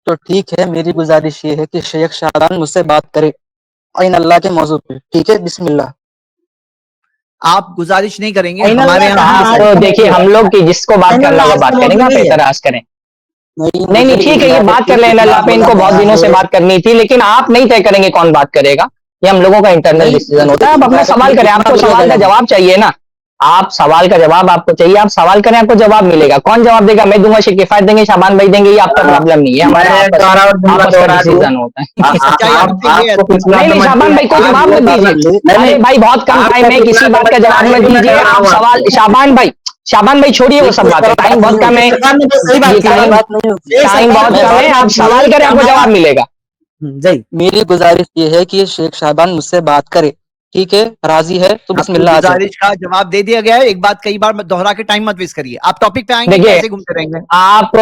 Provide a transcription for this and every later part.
تو ٹھیک ہے، میری گزارش یہ ہے کہ شیخ شعبان مجھ سے بات کرے عین اللہ کے موضوع پہ. ٹھیک ہے، بسم اللہ. آپ گزارش نہیں کریں گے عین ہمارے اللہ یہاں. کہاں تو دیکھیے ہم لوگ کی جس کو بات عین کرنا اللہ وہ آج کا بات کریں گے، موضوع آپ نہیں ہے. اعتراض کریں. نہیں مجھے ٹھیک ہے، یہ اللہ بات کے کر لیں. اتنا اللہ پہ ان بڑا کو بہت بڑا دنوں سے ہے. بات کرنی تھی، لیکن آپ نہیں طے کریں گے کون بات کرے گا. یہ ہم لوگوں کا انٹرنل نہیں، ڈیسیزن مجھے ہوتا ہے. آپ اپنا انڈائریکٹلی سوال کریں، آپ اتنا کو بولے سوال کا گیا ہے. جواب چاہیے نا. آپ سوال کا جواب آپ کو چاہیے، آپ سوال کریں، آپ کو جواب ملے گا. کون جواب دے گا؟ میں دوں گا، شیخ کفایت دیں گے، شعبان بھائی دیں گے. یہ آپ کا پرابلم نہیں ہے، ہمارا میں آپس دوبارہ اور جملہ آپس کا دوہرا دوں. ڈیسیزن ہوتا ہے. کیا یہاں پہ آپ یہ کو کتنا نہیں نہیں شعبان بھائی کو جواب مت دیجیے. ارے بھائی بہت کم ٹائم ہے، کسی بات کا جواب مت دیجیے. آپ سوال شعبان بھائی چھوڑیے وہ سب باتیں، ٹائم بہت کم ہے. صحیح بات کی ہے. ٹائم بہت کم ہے، آپ سوال کریں، آپ کو جواب ملے گا. میری گزارش یہ ہے کہ شیخ شعبان مجھ سے بات کرے. ٹھیک ہے، راضی ہے تو آپ بسم کی اللہ. آ جاؤ. گزارش کا جواب دے دیا گیا ہے. ایک بات کئی بار دوہرا کے ٹائم مت ویسٹ کریے. آپ ٹاپک پہ آئیں گے کہ دیکھیے ایسے گھومتے رہیں گے؟ آپ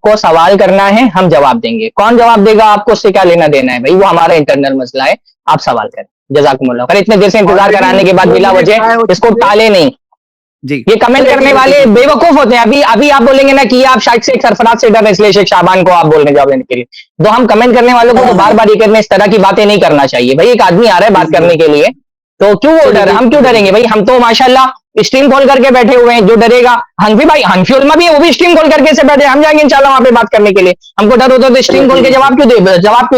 کو سوال کرنا ہے، ہم جواب دیں گے. کون جواب دے گا آپ کو اس سے کیا لینا دینا ہے بھائی، وہ ہمارا انٹرنل مسئلہ ہے. آپ سوال کریں. جزاکم اللہ خیر. اتنے دیر سے انتظار کرانے کے بعد بلا وجہ اس کو ٹالے نہیں. جی یہ کمنٹ کرنے والے بے وقوف ہوتے ہیں. ابھی آپ بولیں گے نا کہ آپ شاید سے ایک سرفراز سے ڈر ہے، اس لیے شیخ شعبان کو آپ بولنے جواب دینے کے لیے. تو ہم کمنٹ کرنے والوں کو تو بار بار یہ کرنے اس طرح کی باتیں نہیں کرنا چاہیے بھائی. ایک آدمی آ رہا ہے بات کرنے کے لیے، تو کیوں وہ ڈر؟ ہم کیوں ڈریں گے بھائی؟ ہم تو ماشاءاللہ اسٹریم کھول کر کے بیٹھے ہوئے ہیں. جو ڈرے گا حنفی بھائی، حنفی علماء بھی ہے، وہ بھی اسٹریم کھول کر کے سے بیٹھے. ہم جائیں گے انشاءاللہ وہاں پہ بات کرنے کے لیے. ہم کو ڈر ہوتا تو اسٹریم کھول کے جواب کیوں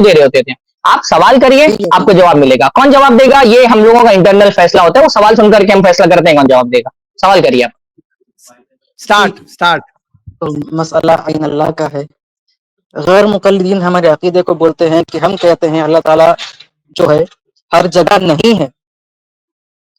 دے رہے ہوتے تھے. آپ سوال کریے، آپ کو جواب ملے گا. کون جواب دے گا یہ ہم لوگوں کا انٹرنل فیصلہ ہوتا ہے. وہ سوال سن کر کے ہم فیصلہ کرتے ہیں کون جواب دے گا. سوال کریے آپ. سٹارٹ. تو مسئلہ عین اللہ کا ہے. غیر مقلدین ہمارے عقیدے کو بولتے ہیں کہ ہم کہتے ہیں اللہ تعالیٰ جو ہے ہر جگہ نہیں ہے.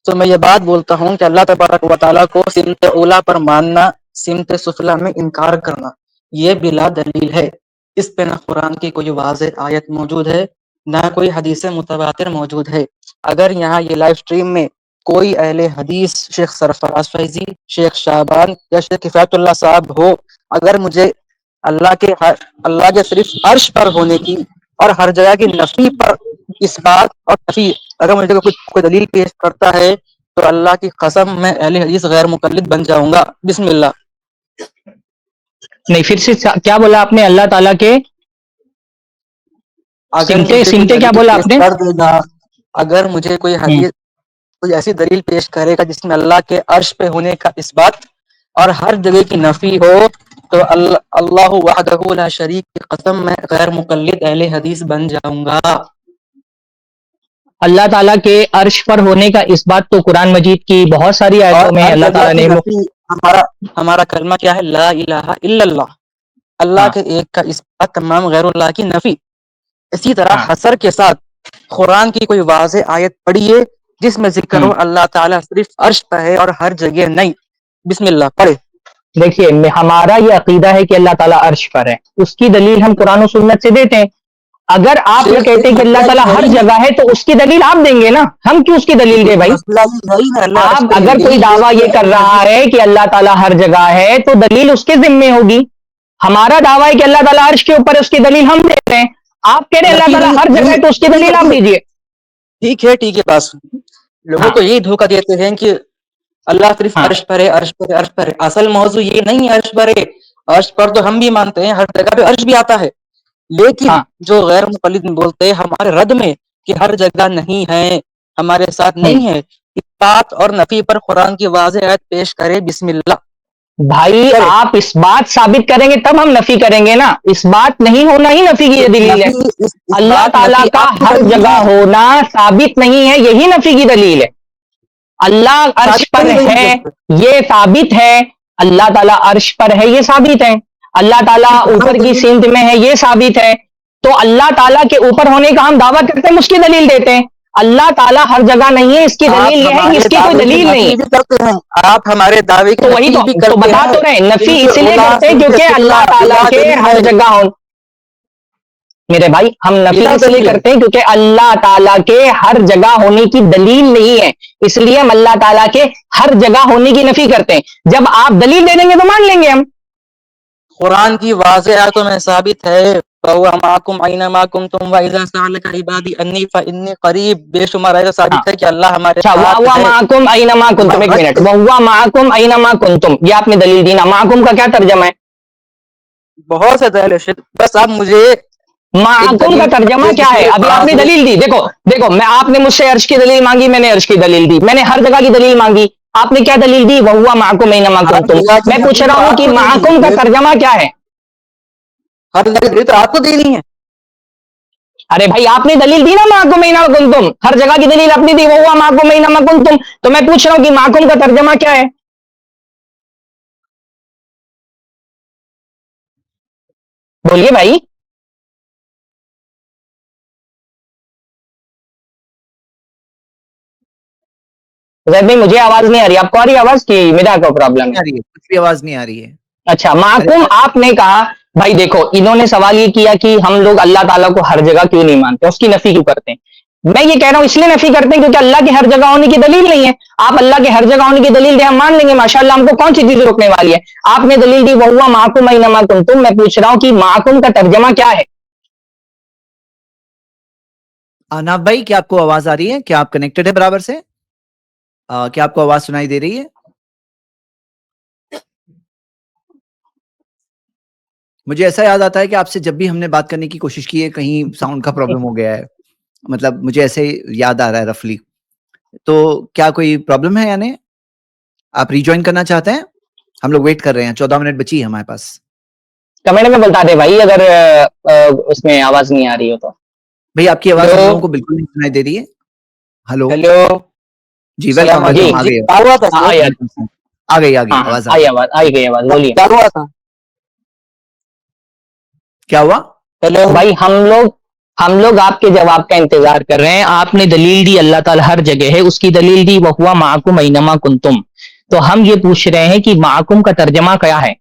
تو میں یہ بات بولتا ہوں کہ اللہ تبارک و تعالیٰ کو سمت اولا پر ماننا، سمت سفلا میں انکار کرنا، یہ بلا دلیل ہے. اس پہ نہ قرآن کی کوئی واضح آیت موجود ہے، نہ کوئی حدیث متواتر موجود ہے. اگر یہاں یہ لائیو سٹریم میں کوئی اہل حدیث، شیخ سرفراز فیضی، شیخ شعبان یا شیخ کفایت اللہ صاحب ہو، اگر مجھے اللہ کے صرف عرش پر ہونے کی اور ہر جگہ کی نفی پر اس بات اور نفی، اگر مجھے کوئی دلیل پیش کرتا ہے تو اللہ کی قسم میں اہل حدیث غیر مقلد بن جاؤں گا. بسم اللہ. نہیں، پھر سے کیا بولا آپ نے؟ اللہ تعالیٰ کے اگر مجھے کوئی سمتے کیا دلیل بولا پیش آپ نے؟ کر دے گا، اگر مجھے کوئی حدیث کوئی ایسی دلیل پیش کرے گا جس میں اللہ کے عرش پہ ہونے کا اس بات اور ہر جگہ کی نفی ہو، تو اللہ وحدہ لا شریک کی قسم میں غیر مقلد اہل حدیث بن جاؤں گا. اللہ تعالیٰ کے عرش پر ہونے کا اس بات تو قرآن مجید کی بہت ساری اور آیتوں میں ہر اللہ جگہ تعالیٰ کی نے نفی. ہمارا کلمہ کیا ہے؟ لا الہ الا اللہ. اللہ ہاں کے ایک کا اس بات، تمام غیر اللہ کی نفی. اسی طرح ہاں حسر کے ساتھ قرآن کی کوئی واضح آیت پڑھیے جس میں ذکر ہو اللہ تعالیٰ صرف عرش پہ ہے اور ہر جگہ نہیں. بسم اللہ پڑھے. دیکھیے ہمارا یہ عقیدہ ہے کہ اللہ تعالیٰ عرش پر ہے. اس کی دلیل ہم قرآن و سنت سے دیتے ہیں. اگر آپ یہ شیخ کہتے ہیں کہ اللہ مسئلہ تعالیٰ یہ ہے ہر ہی نہیں. جگہ ہے تو اس کی دلیل آپ دیں گے نا. ہم کیوں اس کی دلیل دیں بھائی؟ مسئلہ یہ ہے ہی نہیں. اللہ عرش آپ پہ ہے، اگر کوئی یہی دعویٰ ایک یہ کر اہل رہا حدیث. ہے کہ اللہ تعالیٰ ہر جگہ ہے تو دلیل اس کے ذمے ہوگی. ہمارا دعویٰ ہے کہ اللہ تعالیٰ عرش کے اوپر ہے، اس کی دلیل ہم دیتے ہیں. آپ کہہ رہے ہیں اللہ نفی تعالیٰ نہیں ہر جگہ ہے تو اس کی دلیل آپ دیجیے. ٹھیک ہے بس لوگوں ہاں کو یہی دھوکہ دیتے ہیں کہ اللہ صرف ہاں عرش پر ہے، عرش پر ہے، عرش پر ہے. اصل موضوع یہ نہیں ہے عرش پر ہے. عرش پر تو ہم بھی مانتے ہیں، ہر جگہ پہ عرش بھی آتا ہے. لیکن ہاں جو غیر مقلد بولتے ہیں ہمارے رد میں کہ ہر جگہ نہیں ہے، ہمارے ساتھ نہیں ہے، اس بات اور نفی پر قرآن کی واضح آیت پیش کرے. بسم اللہ. بھائی کرے. آپ اس بات ثابت کریں گے تب ہم نفی کریں گے نا. اس بات نہیں ہونا ہی نفی کی یہ دلیل ہے. اس اللہ بات تعالیٰ نفی کا آپ کی ہر دلیل جگہ ہے. ہونا ثابت نہیں ہے، یہی نفی کی دلیل ہے. اللہ عرش ثابت پر نہیں ہے ہوئی. یہ ثابت ہے. اللہ تعالیٰ عرش پر ہے یہ ثابت ہے. اللہ تعالیٰ اوپر کی سمت میں ہے یہ ثابت ہے. تو اللہ تعالیٰ کے اوپر ہونے کا ہم دعویٰ کرتے ہیں، اس کی دلیل دیتے ہیں. اللہ تعالیٰ ہر جگہ نہیں ہے، اس کی آپ دلیل یہ ہے کہ ہمارے اس کی کوئی دعوے کی دلیل نہیں نفی ہے. بھی کرتے ہیں. آپ ہمارے دعوے کی تو وہی نفی بھی تو کرتے بتا ہیں. تو رہے، نفی سمت اس لیے اولا، کرتے ہیں سمت کیونکہ سفلا اللہ تعالیٰ بلا کے دلیل ہر ہے. جگہ میرے بھائی ہم نفی بلا اس لیے دلیل ہے. کرتے ہیں کیونکہ اللہ تعالیٰ کے ہر جگہ ہونے کی دلیل نہیں ہے، اس لیے ہم اللہ تعالیٰ کے ہر جگہ ہونے کی نفی کرتے ہیں. جب آپ دلیل دے دیں گے تو مان لیں گے ہم. قرآن کی واضح آیتوں میں ثابت ہے فَهُوَ مَعَكُمْ أَيْنَمَا كُنْتُمْ وَإِذَا سَأَلَكَ عِبَادِي عَنِّي فَإِنِّي قَرِيبٌ. بے شمار آیتیں ہاں ثابت ہے کہ اللہ ہمارے اچھا، ساتھ وَهُوَ ہے. مَعَكُمْ أَيْنَمَا كُنْتُمْ. ایک منٹ، وَهُوَ مَعَكُمْ أَيْنَمَا كُنْتُمْ یہ آپ نے دلیل دی نا. معکم کا کیا ترجمہ ہے؟ بہت سے دلیل ہے. بس آپ مجھے معکم کا ترجمہ کیا ہے؟ ابھی آپ نے دلیل دی، دیکھو دیکھو، میں آپ نے مجھ سے عرش کی دلیل مانگی، میں نے عرش کی دلیل دی، میں نے ہر جگہ کی دلیل مانگی، آپ نے کیا دلیل دی؟ وَهُوَ مَعَكُمْ أَيْنَمَا كُنتُمْ۔ میں پوچھ رہا ہوں کہ معکم کا ترجمہ کیا ہے؟ ہر جگہ دلیل تو آپ کو دینی ہے. ارے بھائی آپ نے دلیل دی نا معکم أينما كنتم، ہر جگہ کی دلیل اپنی دی، وَهُوَ مَعَكُمْ أيْنَمَا كُنتُم، تو میں پوچھ رہا ہوں کہ معکم کا ترجمہ کیا ہے؟ بولیے بھائی. زید بھائی مجھے آواز نہیں آ رہی، آپ کو آ رہی ہے آواز کی میرا کو پرابلم ہے؟ کچھ بھی آواز نہیں آ رہی ہے. اچھا معکم آپ نے کہا، بھائی دیکھو انہوں نے سوال یہ کیا کہ ہم لوگ اللہ تعالیٰ کو ہر جگہ کیوں نہیں مانتے، اس کی نفی کیوں کرتے ہیں؟ میں یہ کہہ رہا ہوں اس لیے نفی کرتے ہیں کیونکہ اللہ کے ہر جگہ ہونے کی دلیل نہیں ہے. آپ اللہ کے ہر جگہ ہونے کی دلیل دیں ہم مان لیں گے، ماشاءاللہ، ہم کو کون سی چیز روکنے والی ہے؟ آپ نے دلیل دی وَهُوَ مَعَكُمْ أَيْنَمَا كُنتُمْ، میں پوچھ رہا ہوں کہ معکم کا ترجمہ کیا ہے؟ اناب بھائی کیا آپ کو آواز آ رہی ہے؟ کیا آپ کنیکٹڈ ہے برابر سے؟ کیا آپ کو آواز سنائی دے رہی ہے؟ مجھے ایسا یاد آتا ہے کہ آپ سے جب بھی ہم نے بات کرنے کی کوشش کی ہے کہیں ساؤنڈ کا پرابلم ہو گیا ہے، مطلب مجھے ایسے یاد آ رہا ہے رفلی. تو کیا کوئی پرابلم ہے یا نہیں؟ آپ ریجوائن کرنا چاہتے ہیں؟ ہم لوگ ویٹ کر رہے ہیں، 14 منٹ بچی ہے ہمارے پاس. کمنٹ میں بتا دے بھائی اگر اس میں آواز نہیں آ رہی ہو تو. بھائی آپ کی آواز ہم ہیلو لوگوں کو بالکل نہیں سنائی دے رہی ہے. ہلو ہیلو جی، السلام ویلکم علیکم. آ جی گئی کیا ہوا تھا ہاں سر؟ یار، آ گئی ہاں آواز آئی آواز، آئی گئی آواز، بولیے. کیا ہوا تھا؟ کیا ہوا؟ ہیلو بھائی ہم لوگ آپ کے جواب کا انتظار کر رہے ہیں. آپ نے دلیل دی اللہ تعالیٰ ہر جگہ ہے، اس کی دلیل دی وَهُوَ مَعَكُمْ أَيْنَمَا كُنتُمْ، تو ہم یہ پوچھ رہے ہیں کہ معکم کا ترجمہ کیا ہے؟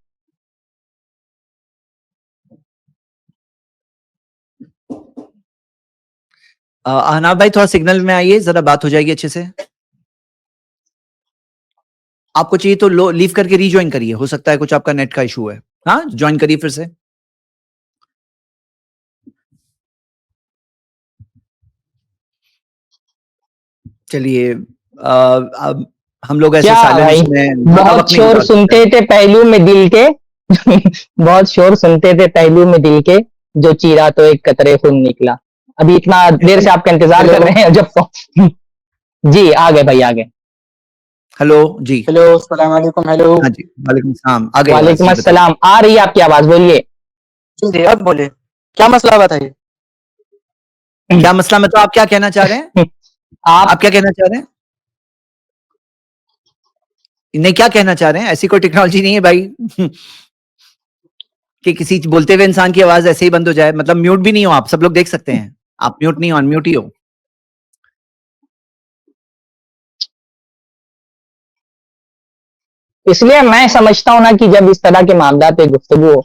احناب بھائی تھوڑا سگنل میں آئیے، ذرا بات ہو جائے گی اچھے سے. آپ کو چاہیے تو لیو کر کے ری جوائن کریے، ہو سکتا ہے کچھ آپ کا نیٹ کا ایشو ہے. ہاں جوائن کریے پھر سے. چلیے اب ہم لوگ ایسے کیا سائلنس بھائی میں بہت وقت نہیں شور گزار سنتے سکتے. تھے پہلو میں دل کے بہت شور سنتے تھے پہلو میں دل کے، جو چیرا تو ایک قطرے خون نکلا. ابھی اتنا دیر سے آپ کا انتظار کر رہے ہیں جب جی آ گئے بھائی، آ گئے. ہلو جی. ہیلو السلام علیکم. ہیلو ہاں جی وعلیکم السلام، آ گئی آواز. وعلیکم جی بتائیے. السلام، آ رہی ہے آپ کی آواز، بولیے. جی اب بولے کیا مسئلہ بتائیے. کیا مسئلہ مطلب آپ کیا کہنا چاہ رہے ہیں؟ آپ آپ کیا کہنا چاہ رہے ہیں؟ نہیں کیا کہنا چاہ رہے ہیں؟ ایسی کوئی ٹیکنالوجی نہیں ہے بھائی کہ کسی بولتے ہوئے انسان کی آواز ایسے ہی بند ہو جائے. مطلب میوٹ بھی نہیں ہو آپ، سب لوگ دیکھ سکتے ہیں. آپ میوٹ نہیں ہو، ان میوٹ ہی ہو. اس لیے میں سمجھتا ہوں نا کہ جب اس طرح کے معاملات پہ گفتگو ہو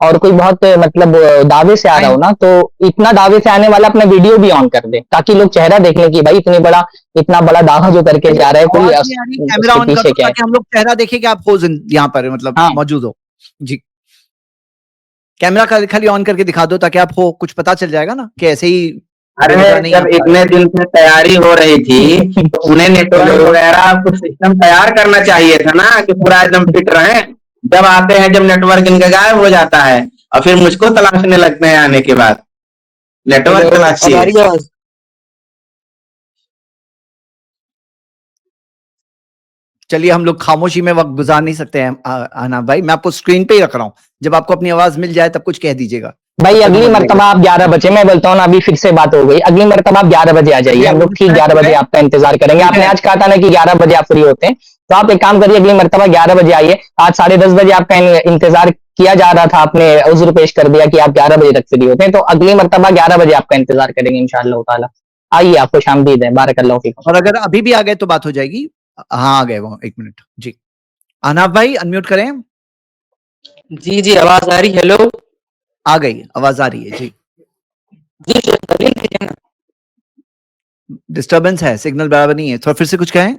اور کوئی بہت مطلب دعوے سے آ رہا ہو نا، تو اتنا دعوے سے آنے والا اپنا ویڈیو بھی آن کر دے تاکہ لوگ چہرہ دیکھ لیں کہ بھائی اتنا بڑا دعویٰ جو کر کے جا رہا ہے، کوئی آواز نہیں آ رہی، اس کیمرہ کے آن کر پیچھے دو کیا ہے. تاکہ ہم لوگ چہرہ دیکھیں کہ آپ ہو یہاں پر مطلب ہاں موجود ہو. جی کیمرہ خالی آن کر کے دکھا دو تاکہ آپ ہو، کچھ پتا چل جائے گا نا کہ ایسے ہی ارے بے وجہ نہیں جب آپ. اتنے دن سے تیاری ہو رہی تھی تو انہیں نیٹورک وغیرہ کچھ سسٹم تیار کرنا چاہیے تھا نا کہ پورا ایک دم فٹ رہے. جب آتے ہیں جب نیٹورک ان کا غائب ہو جاتا ہے اور پھر مجھ کو تلاشنے لگتے ہیں آنے کے بعد. نیٹورک ہیلو اب تلاشیے. آ رہی ہے آواز؟ چلیے ہم لوگ خاموشی میں وقت گزار نہیں سکتے ہیں احناب بھائی. میں آپ کو اسکرین پہ ہی رکھ رہا ہوں، جب آپ کو اپنی آواز مل جائے تب کچھ کہہ دیجیے گا. بھائی اگلی مرتبہ آپ 11 بجے، میں بولتا ہوں نا ابھی پھر سے بات ہو گئی، اگلی مرتبہ آپ 11 بجے آ جائیے، ہم لوگ ٹھیک 11 بجے آپ کا انتظار کریں گے. آپ نے آج کہا تھا نا کہ 11 بجے آپ فری ہوتے ہیں، تو آپ ایک کام کریے اگلی مرتبہ 11 بجے آئیے. آج 10:30 بجے آپ کا انتظار کیا جا رہا تھا، آپ نے عذر پیش کر دیا کہ آپ 11 بجے تک فری ہوتے ہیں، تو اگلی مرتبہ 11 بجے آپ کا انتظار کریں گے انشاءاللہ تعالیٰ. آئیے، آپ کو خوش آمدید ہے، بارک اللہ فیکم. اور اگر ابھی بھی آ گئے تو بات ہو جائے گی. ہاں آ گئے وہ، ایک منٹ. جی احناب بھائی انمیوٹ کریں. جی جی آواز آ رہی. ہیلو آ گئی آواز آ رہی ہے. جی جی دلیل دیجیے نا. ڈسٹربنس ہے، سگنل برابر نہیں ہے، تھوڑا پھر سے کچھ کہیں.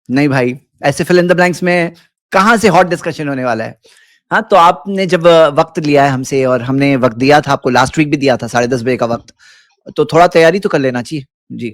نہیں بھائی ایسے فل ان دا بلینکس میں کہاں سے ہاٹ ڈسکشن ہونے والا ہے. ہاں تو آپ نے جب وقت لیا ہے ہم سے اور ہم نے وقت دیا تھا آپ کو، لاسٹ ویک بھی دیا تھا 10:30 بجے کا وقت، تو تھوڑا تیاری تو کر لینا چاہیے. جی